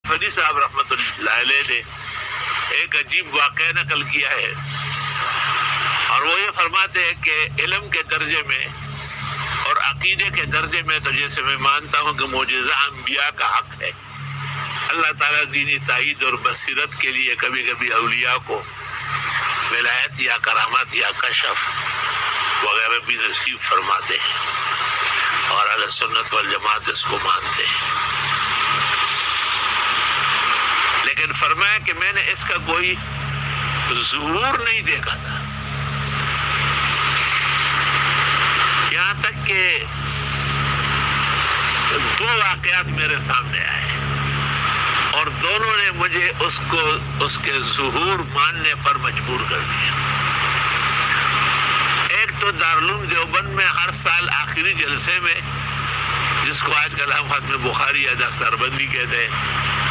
فنی صاحب رحمۃ اللہ علیہ نے ایک عجیب واقعہ نقل کیا ہے، اور وہ یہ فرماتے ہیں کہ علم کے درجے میں اور عقیدے کے درجے میں تو جیسے میں مانتا ہوں کہ معجزہ انبیاء کا حق ہے، اللہ تعالیٰ دینی تائید اور بصیرت کے لیے کبھی کبھی اولیاء کو ولایت یا کرامات یا کشف وغیرہ بھی نصیب فرماتے ہیں، اور اہل سنت والجماعت اس کو مانتے ہیں۔ لیکن فرمایا کہ میں نے اس کا کوئی ظہور نہیں دیکھا تھا، یہاں تک کہ دو واقعات میرے سامنے آئے اور دونوں نے مجھے اس کے ظہور ماننے پر مجبور کر دیا۔ ایک تو دارالعلوم دیوبند میں ہر سال آخری جلسے میں، جس کو آج کل ہم ختم بخاری یا دستار بندی کہتے ہیں،